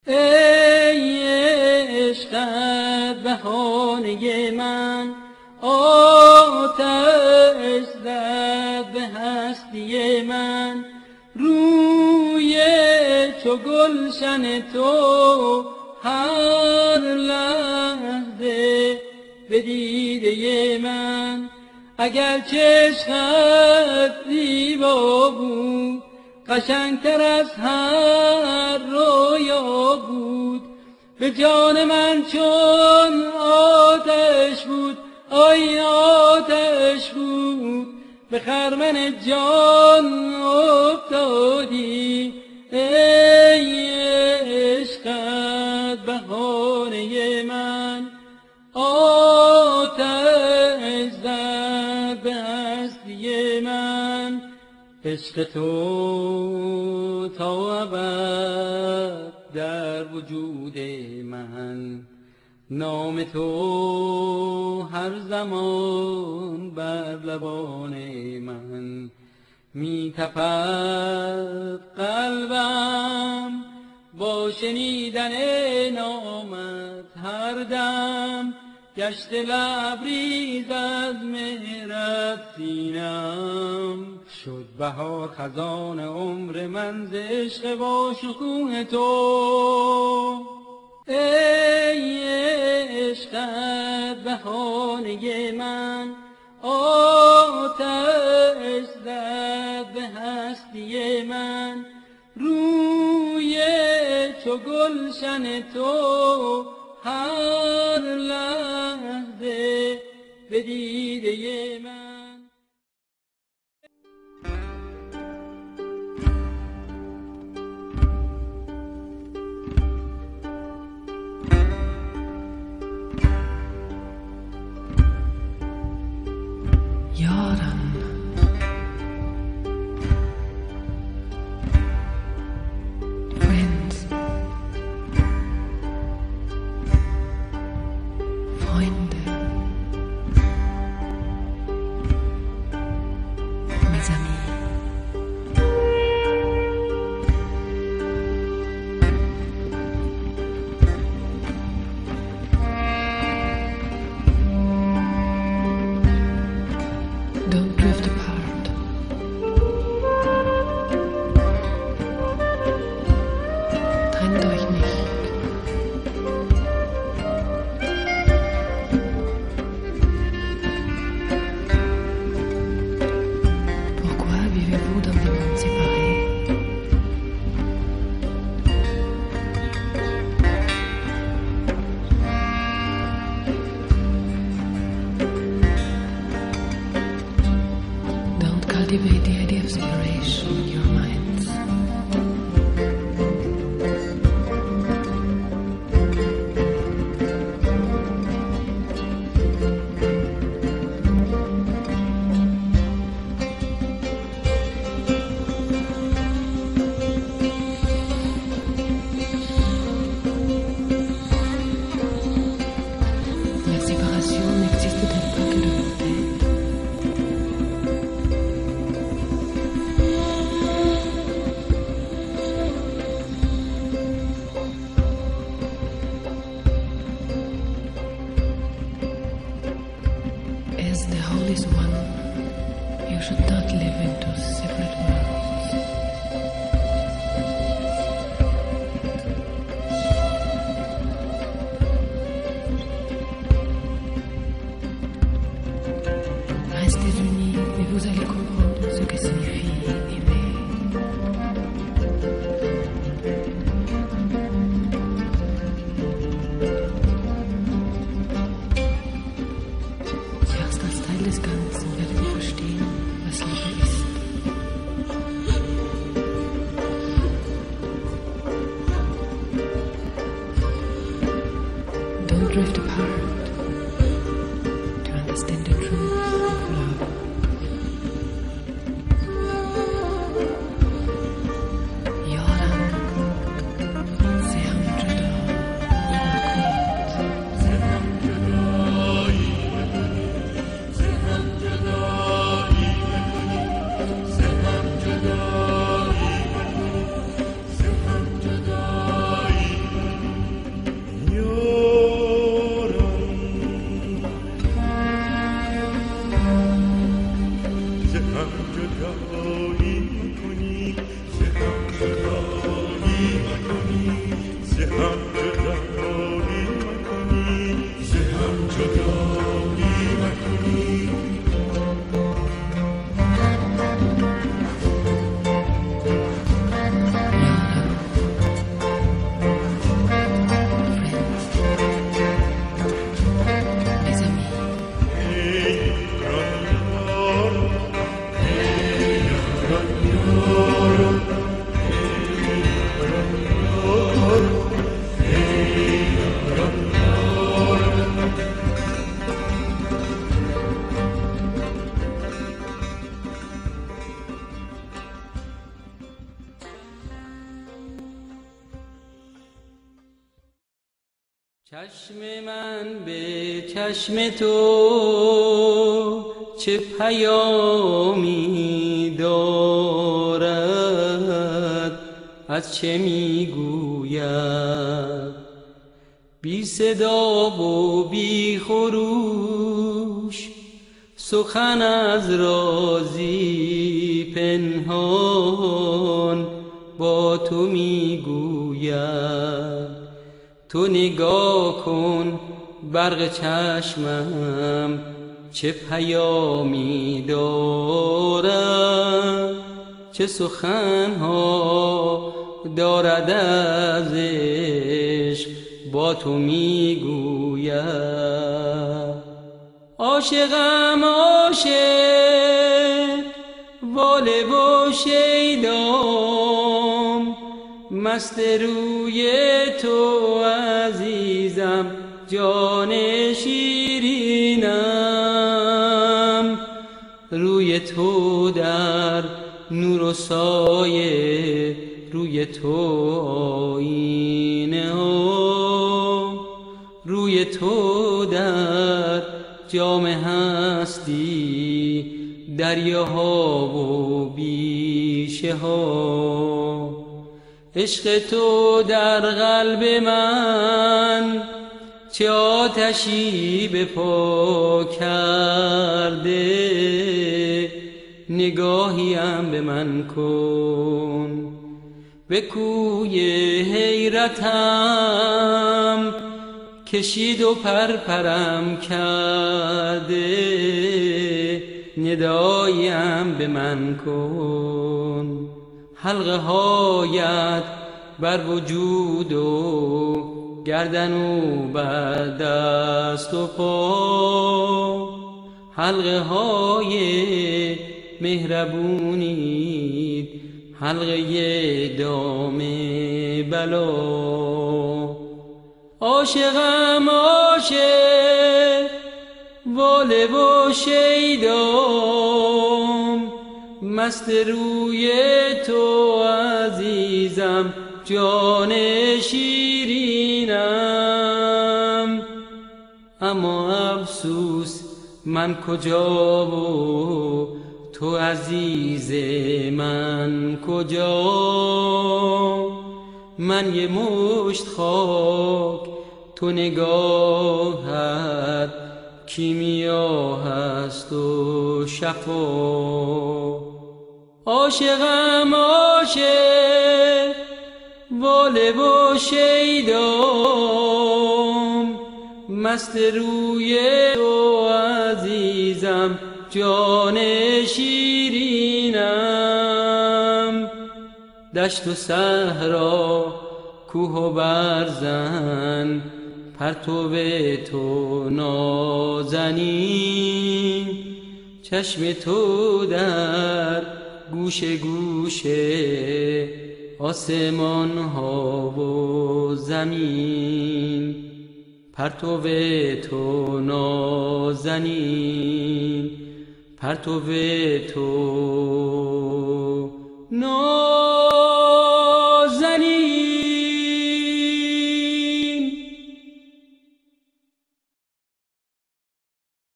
ای عشقت بهانه من، آتش زد به هستی من. روی چو گلشن تو هر لحظه به دیده من. اگر چشمت زیبا بود، قشنگتر از هر رویا بود. به جان من چون آتش بود، آی آتش بود. به خرمن جان افتادی، ای عشقت بهانه من. آتش زد به هستی من. عشق تو تا ابد در وجود من، نام تو هر زمان بر لبان من. می تپد قلبم با شنیدن نامت، هر دم گشت لبریز از مهرت سینم. شد بهار خزان عمر من ز عشق و شکوه تو. ای عشقت بهانه من، آتش زد به هستی من. روی چو گلشن تو هر لحظه به دیده من. یارم friends Freunde mes amis Don't drift apart. Trennt euch nicht. Pourquoi vivez-vous dans des mondes séparés? Don't cultivate the idea of separation in your minds. La séparation n'existe-t-elle pas que de côté? As the Holy One, you should not live into separate worlds. Restez unis et vous allez comprendre ce que signifie aimer. Erst als Teil des Ganzen werdet ihr verstehen, was Liebe ist. Don't drift apart to understand the truth of love. جدایی مکنی ز هم جدایی مکنی ز هم جدایی مکنی ز هم جدایی مکنی چشم من به چشم تو چه پیامی دارد، از چه میگوید؟ بی صدا و بی خروش سخن از رازی پنهان با تو میگوید. تو نگاه کن برق چشمم چه پیامی دارد، چه سخنها دارد از عشق با تو میگوید. عاشقم عاشق واله و شیدام، مست روی تو عزیزم جان شیرینم. روی تو در نور و سایه، روی تو آینه ها، روی تو در جام هستی دریاها و بیشه ها. عشق تو در قلب من چه آتشی به پا کرده، نگاهیم به من کن. به کوی حیرتم کشید و پرپرم کرده، نداییم به من کن. حلقه هایت بر وجود و گردن و بر دست و پا، حلقه های مهربونی، حلقه دام بلا. عاشقم عاشق واله و شیدام، مست روی تو عزیزم جان شیرینم. اما افسوس من کجا و تو عزیز من کجا؟ من یه مشت خاک، تو نگاهت کیمیا هست و شفا. عاشقم عاشق واله و شیدام، مست روی تو عزیزم جان شیرینم. دشت و صحرا کوه و برزن پرتو تو نازنین، چشم تو در گوشه گوشه آسمان ها و زمین، پرتو تو نازنین، پرتو تو نازنین.